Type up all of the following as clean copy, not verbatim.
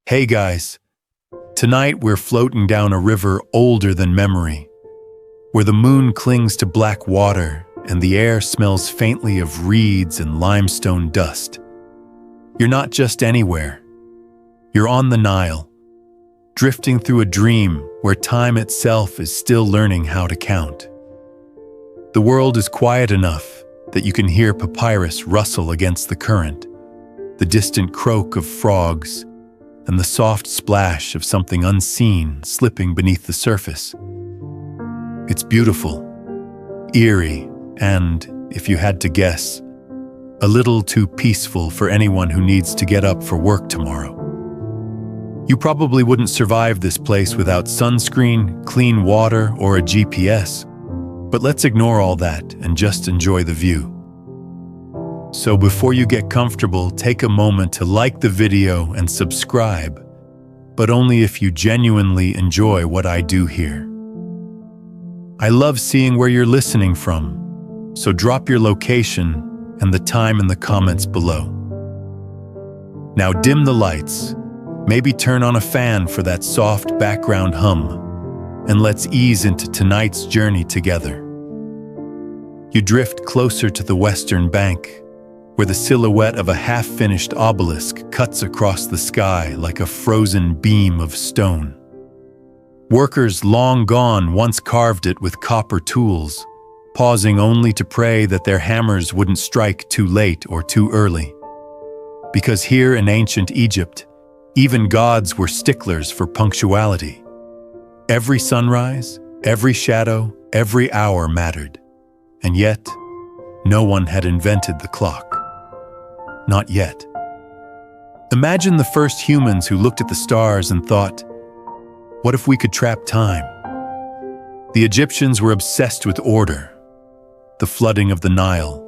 Hey guys, tonight we're floating down a river older than memory, where the moon clings to black water and the air smells faintly of reeds and limestone dust. You're not just anywhere. You're on the Nile, drifting through a dream where time itself is still learning how to count. The world is quiet enough that you can hear papyrus rustle against the current, the distant croak of frogs, and the soft splash of something unseen slipping beneath the surface. It's beautiful, eerie, and, if you had to guess, a little too peaceful for anyone who needs to get up for work tomorrow. You probably wouldn't survive this place without sunscreen, clean water, or a GPS, but let's ignore all that and just enjoy the view. So before you get comfortable, take a moment to like the video and subscribe, but only if you genuinely enjoy what I do here. I love seeing where you're listening from, so drop your location and the time in the comments below. Now dim the lights, maybe turn on a fan for that soft background hum, and let's ease into tonight's journey together. You drift closer to the western bank, where the silhouette of a half-finished obelisk cuts across the sky like a frozen beam of stone. Workers long gone once carved it with copper tools, pausing only to pray that their hammers wouldn't strike too late or too early. Because here in ancient Egypt, even gods were sticklers for punctuality. Every sunrise, every shadow, every hour mattered. And yet, no one had invented the clock. Not yet. Imagine the first humans who looked at the stars and thought, what if we could trap time? The Egyptians were obsessed with order, the flooding of the Nile,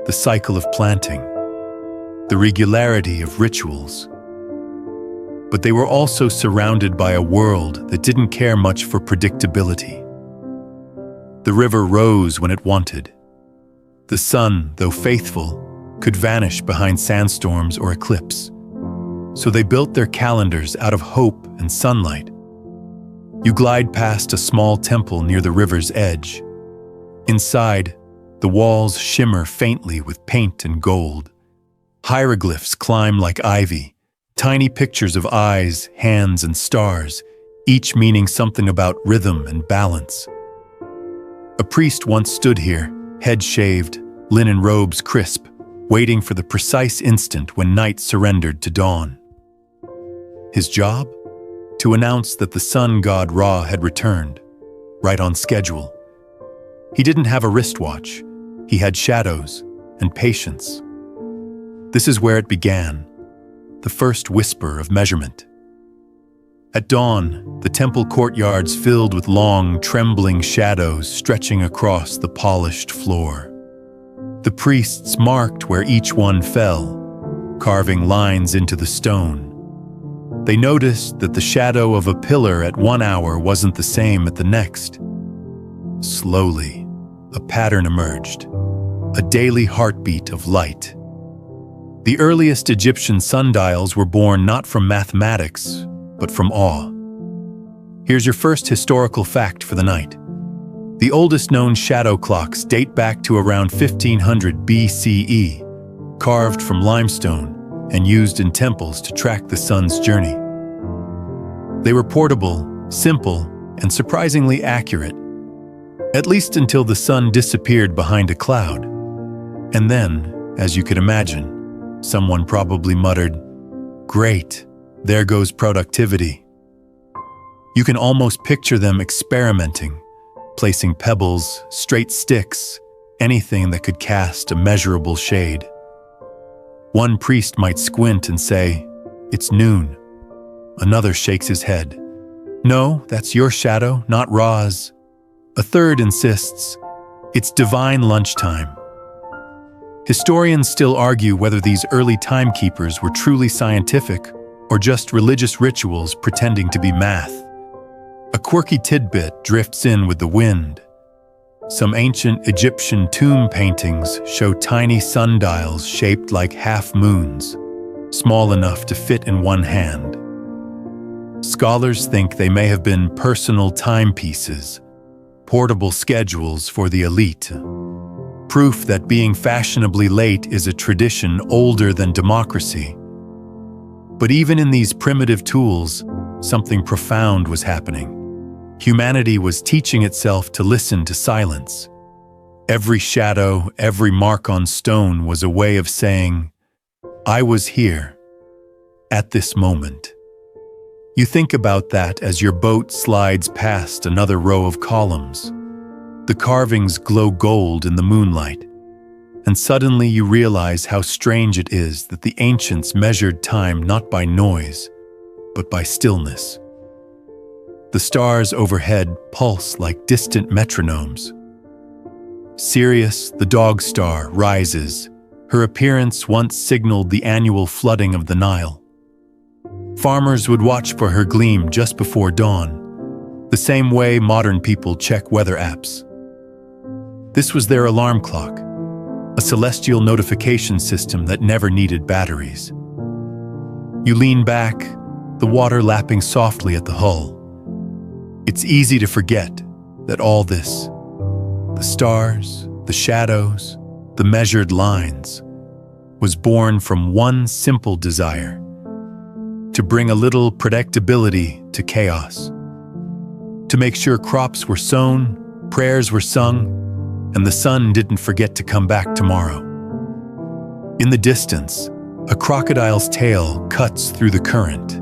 the cycle of planting, the regularity of rituals. But they were also surrounded by a world that didn't care much for predictability. The river rose when it wanted. The sun, though faithful, could vanish behind sandstorms or eclipse. So they built their calendars out of hope and sunlight. You glide past a small temple near the river's edge. Inside, the walls shimmer faintly with paint and gold. Hieroglyphs climb like ivy, tiny pictures of eyes, hands, and stars, each meaning something about rhythm and balance. A priest once stood here, head shaved, linen robes crisp, waiting for the precise instant when night surrendered to dawn. His job? To announce that the sun god Ra had returned, right on schedule. He didn't have a wristwatch. He had shadows and patience. This is where it began, the first whisper of measurement. At dawn, the temple courtyards filled with long, trembling shadows stretching across the polished floor. The priests marked where each one fell, carving lines into the stone. They noticed that the shadow of a pillar at one hour wasn't the same at the next. Slowly, a pattern emerged, a daily heartbeat of light. The earliest Egyptian sundials were born not from mathematics, but from awe. Here's your first historical fact for the night. The oldest known shadow clocks date back to around 1500 BCE, carved from limestone and used in temples to track the sun's journey. They were portable, simple, and surprisingly accurate, at least until the sun disappeared behind a cloud. And then, as you could imagine, someone probably muttered, "Great, there goes productivity." You can almost picture them experimenting, placing pebbles, straight sticks, anything that could cast a measurable shade. One priest might squint and say, "It's noon." Another shakes his head. "No, that's your shadow, not Ra's." A third insists, "It's divine lunchtime." Historians still argue whether these early timekeepers were truly scientific or just religious rituals pretending to be math. A quirky tidbit drifts in with the wind. Some ancient Egyptian tomb paintings show tiny sundials shaped like half moons, small enough to fit in one hand. Scholars think they may have been personal timepieces, portable schedules for the elite. Proof that being fashionably late is a tradition older than democracy. But even in these primitive tools, something profound was happening. Humanity was teaching itself to listen to silence. Every shadow, every mark on stone was a way of saying, I was here, at this moment. You think about that as your boat slides past another row of columns. The carvings glow gold in the moonlight, and suddenly you realize how strange it is that the ancients measured time not by noise, but by stillness. The stars overhead pulse like distant metronomes. Sirius, the dog star, rises. Her appearance once signaled the annual flooding of the Nile. Farmers would watch for her gleam just before dawn, the same way modern people check weather apps. This was their alarm clock, a celestial notification system that never needed batteries. You lean back, the water lapping softly at the hull. It's easy to forget that all this, the stars, the shadows, the measured lines, was born from one simple desire: to bring a little predictability to chaos. To make sure crops were sown, prayers were sung, and the sun didn't forget to come back tomorrow. In the distance, a crocodile's tail cuts through the current,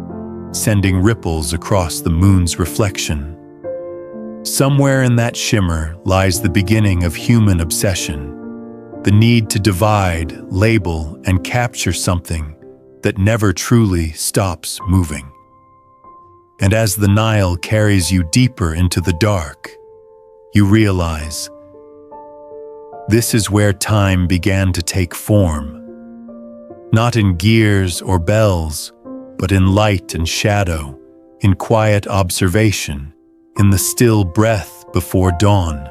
sending ripples across the moon's reflection. Somewhere in that shimmer lies the beginning of human obsession, the need to divide, label, and capture something that never truly stops moving. And as the Nile carries you deeper into the dark, you realize this is where time began to take form, not in gears or bells, but in light and shadow, in quiet observation, in the still breath before dawn.